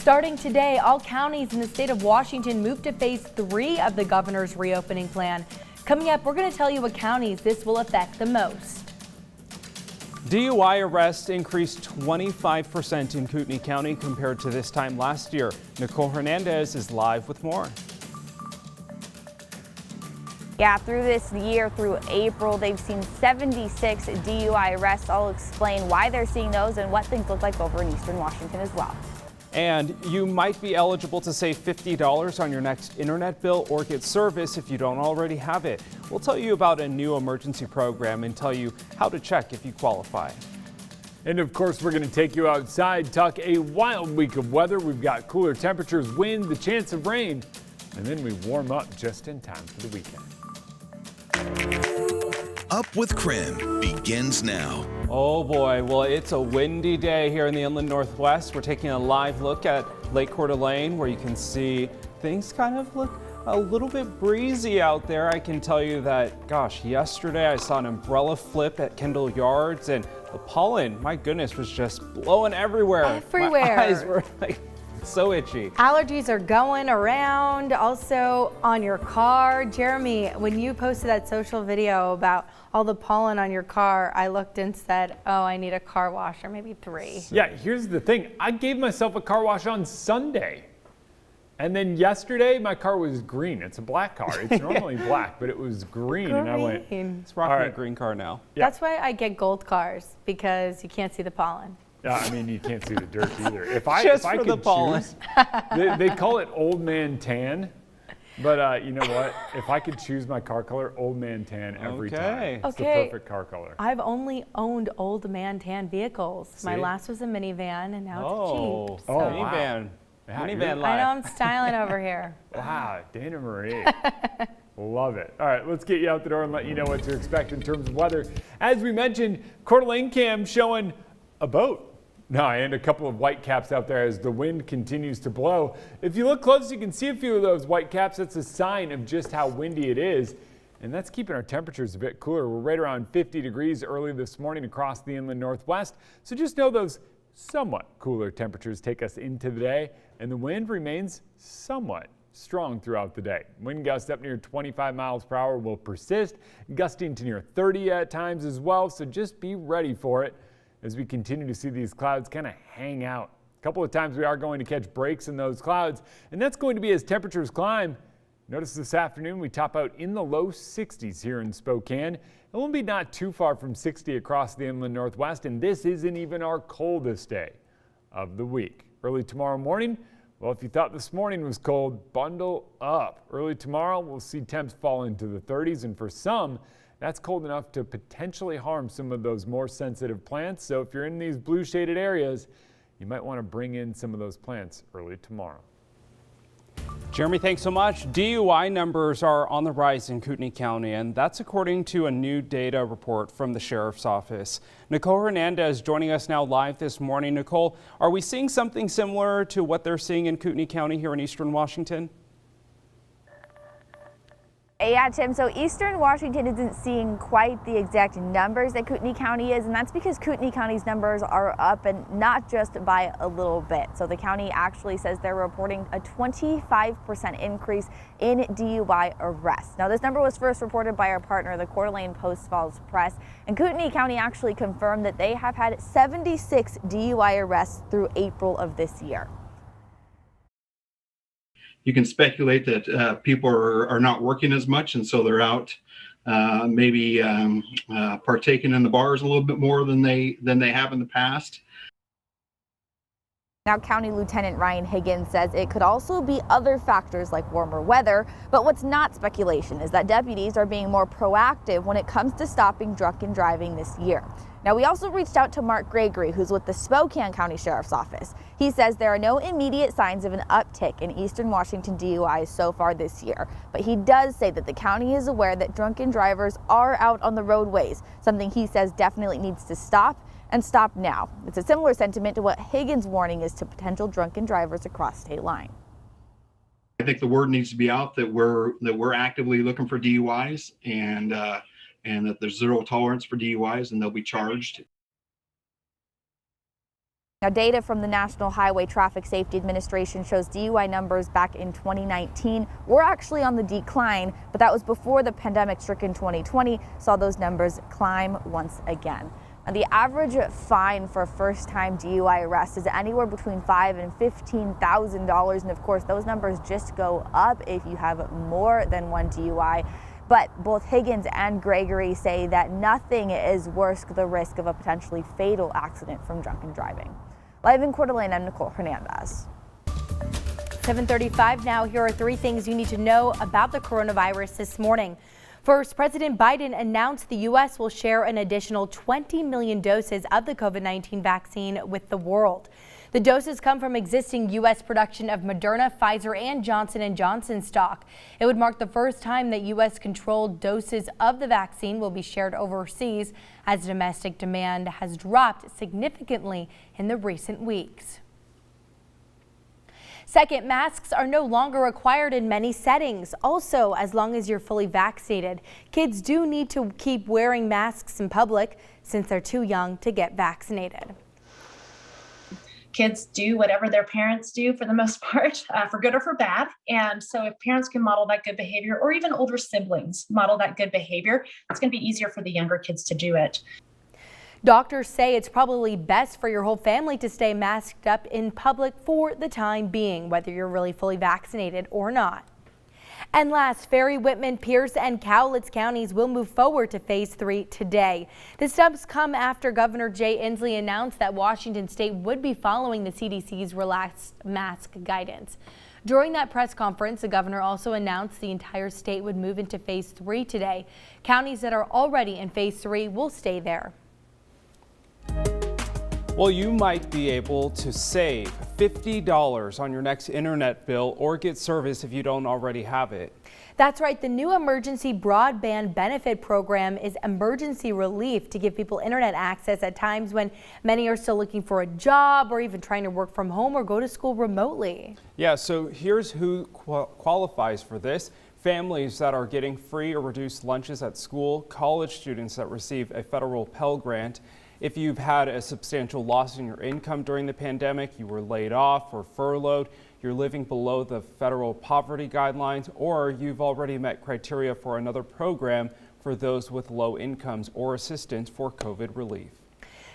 Starting today, all counties in the state of Washington move to phase 3 of the governor's reopening plan. Coming up, we're going to tell you what counties this will affect the most. DUI arrests increased 25% in Kootenai County compared to this time last year. Nicole Hernandez is live with more. Yeah, through this year, through April, they've seen 76 DUI arrests. I'll explain why they're seeing those and what things look like over in Eastern Washington as well. And you might be eligible to save $50 on your next internet bill or get service if you don't already have it. We'll tell you about a new emergency program and tell you how to check if you qualify. And of course, we're going to take you outside, talk a wild week of weather. We've got cooler temperatures, wind, the chance of rain, and then we warm up just in time for the weekend. Up with KREM begins now. Oh boy, well, it's a windy day here in the inland northwest. We're taking a live look at Lake Coeur d'Alene, where you can see things kind of look a little bit breezy out there. I can tell you that, gosh, yesterday I saw an umbrella flip at Kendall Yards, and the pollen, my goodness, was just blowing everywhere. Everywhere. My eyes were like so itchy. Allergies are going around, also on your car. Jeremy, when you posted that social video about all the pollen on your car, I looked and said, oh, I need a car wash, or maybe 3. Yeah, here's the thing. I gave myself a car wash on Sunday. And then yesterday, my car was green. It's a black car. It's normally black, but it was green. And I went, it's rocking a green car now. Yeah. That's why I get gold cars, because you can't see the pollen. I mean, you can't see the dirt either. If I could choose, they call it old man tan. But you know what? If I could choose my car color, old man tan every time. It's the perfect car color. I've only owned old man tan vehicles. See? My last was a minivan, and now it's a Jeep. So. Minivan. Wow. Minivan life. I know I'm styling over here. Wow, Dana Marie. Love it. All right, let's get you out the door and let you know what to expect in terms of weather. As we mentioned, Coeur d'Alene cam showing a boat. And a couple of white caps out there as the wind continues to blow. If you look close, you can see a few of those white caps. That's a sign of just how windy it is. And that's keeping our temperatures a bit cooler. We're right around 50 degrees early this morning across the inland northwest. So just know those somewhat cooler temperatures take us into the day, and the wind remains somewhat strong throughout the day. Wind gusts up near 25 miles per hour will persist, gusting to near 30 at times as well. So just be ready for it as we continue to see these clouds kind of hang out. A couple of times we are going to catch breaks in those clouds, and that's going to be as temperatures climb. Notice this afternoon we top out in the low 60s here in Spokane, and we'll be not too far from 60 across the inland northwest, and this isn't even our coldest day of the week. Early tomorrow morning, well, if you thought this morning was cold, bundle up. Early tomorrow, we'll see temps fall into the 30s, and for some, that's cold enough to potentially harm some of those more sensitive plants. So if you're in these blue shaded areas, you might want to bring in some of those plants early tomorrow. Jeremy, thanks so much. DUI numbers are on the rise in Kootenai County, and that's according to a new data report from the Sheriff's Office. Nicole Hernandez joining us now live this morning. Nicole, are we seeing something similar to what they're seeing in Kootenai County here in Eastern Washington? Yeah, Tim, so Eastern Washington isn't seeing quite the exact numbers that Kootenai County is, and that's because Kootenai County's numbers are up, and not just by a little bit. So the county actually says they're reporting a 25% increase in DUI arrests. Now, this number was first reported by our partner, the Coeur d'Alene Post-Falls Press, and Kootenai County actually confirmed that they have had 76 DUI arrests through April of this year. You can speculate that people are not working as much, and so they're out maybe partaking in the bars a little bit more than they have in the past. Now, County Lieutenant Ryan Higgins says it could also be other factors like warmer weather, but what's not speculation is that deputies are being more proactive when it comes to stopping drunken driving this year. Now, we also reached out to Mark Gregory, who's with the Spokane County Sheriff's Office. He says there are no immediate signs of an uptick in Eastern Washington DUIs so far this year, but he does say that the county is aware that drunken drivers are out on the roadways, something he says definitely needs to stop, and stop now. It's a similar sentiment to what Higgins' warning is to potential drunken drivers across state line. I think the word needs to be out that we're actively looking for DUIs, and that there's zero tolerance for DUIs, and they'll be charged. Now, data from the National Highway Traffic Safety Administration shows DUI numbers back in 2019 were actually on the decline, but that was before the pandemic-stricken 2020 saw those numbers climb once again. Now, the average fine for a first-time DUI arrest is anywhere between $5,000 and $15,000, and of course, those numbers just go up if you have more than one DUI. But both Higgins and Gregory say that nothing is worth the risk of a potentially fatal accident from drunken driving. Live in Coeur d'Alene, I'm Nicole Hernandez. 7:35 now. Here are three things you need to know about the coronavirus this morning. First, President Biden announced the U.S. will share an additional 20 million doses of the COVID-19 vaccine with the world. The doses come from existing U.S. production of Moderna, Pfizer, and Johnson & Johnson stock. It would mark the first time that U.S.-controlled doses of the vaccine will be shared overseas, as domestic demand has dropped significantly in the recent weeks. Second, masks are no longer required in many settings. Also, as long as you're fully vaccinated, kids do need to keep wearing masks in public since they're too young to get vaccinated. Kids do whatever their parents do for the most part, for good or for bad. And so if parents can model that good behavior, or even older siblings model that good behavior, it's going to be easier for the younger kids to do it. Doctors say it's probably best for your whole family to stay masked up in public for the time being, whether you're really fully vaccinated or not. And last, Ferry, Whitman, Pierce, and Cowlitz counties will move forward to phase 3 today. The steps come after Governor Jay Inslee announced that Washington state would be following the CDC's relaxed mask guidance. During that press conference, the governor also announced the entire state would move into phase 3 today. Counties that are already in phase 3 will stay there. Well, you might be able to save $50 on your next internet bill or get service if you don't already have it. That's right. The new emergency broadband benefit program is emergency relief to give people internet access at times when many are still looking for a job or even trying to work from home or go to school remotely. Yeah, so here's who qualifies for this. Families that are getting free or reduced lunches at school, college students that receive a federal Pell Grant. If you've had a substantial loss in your income during the pandemic, you were laid off or furloughed, you're living below the federal poverty guidelines, or you've already met criteria for another program for those with low incomes or assistance for COVID relief.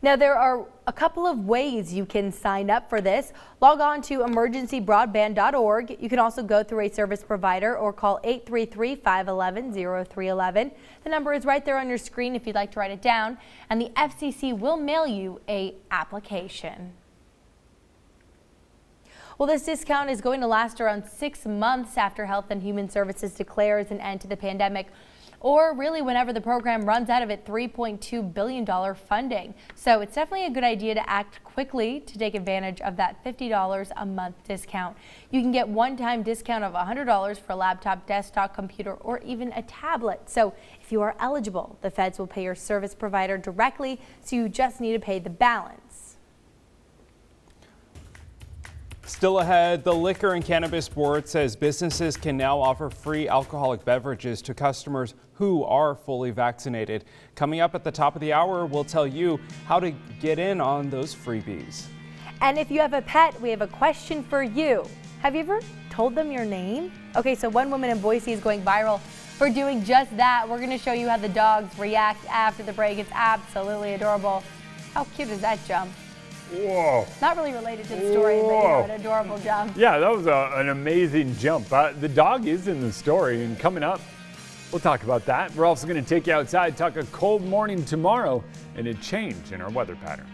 Now, there are a couple of ways you can sign up for this. Log on to emergencybroadband.org. You can also go through a service provider or call 833-511-0311. The number is right there on your screen if you'd like to write it down, and the FCC will mail you an application. Well, this discount is going to last around 6 months after Health and Human Services declares an end to the pandemic, or really whenever the program runs out of its $3.2 billion funding. So it's definitely a good idea to act quickly to take advantage of that $50 a month discount. You can get one-time discount of $100 for a laptop, desktop, computer, or even a tablet. So if you are eligible, the feds will pay your service provider directly, so you just need to pay the balance. Still ahead, the Liquor and Cannabis Board says businesses can now offer free alcoholic beverages to customers who are fully vaccinated. Coming up at the top of the hour, we'll tell you how to get in on those freebies. And if you have a pet, we have a question for you. Have you ever told them your name? Okay, so one woman in Boise is going viral for doing just that. We're going to show you how the dogs react after the break. It's absolutely adorable. How cute is that jump? Whoa. Not really related to the story, but you know, an adorable jump. Yeah, that was an amazing jump. The dog is in the story, and coming up, we'll talk about that. We're also going to take you outside, talk a cold morning tomorrow, and a change in our weather pattern.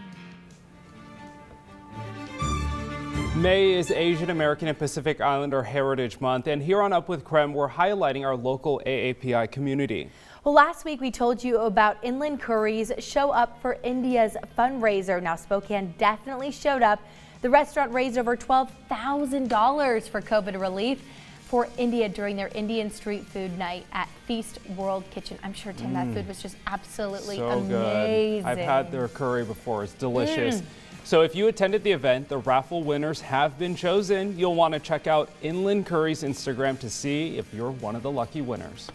May is Asian American and Pacific Islander Heritage Month, and here on Up with KREM, we're highlighting our local AAPI community. Well, last week we told you about Inland Curry's Show Up for India's fundraiser. Now, Spokane definitely showed up. The restaurant raised over $12,000 for COVID relief for India during their Indian street food night at Feast World Kitchen. I'm sure, Tim, that food was just absolutely amazing. Good. I've had their curry before. It's delicious. So if you attended the event, the raffle winners have been chosen. You'll want to check out Inland Curry's Instagram to see if you're one of the lucky winners.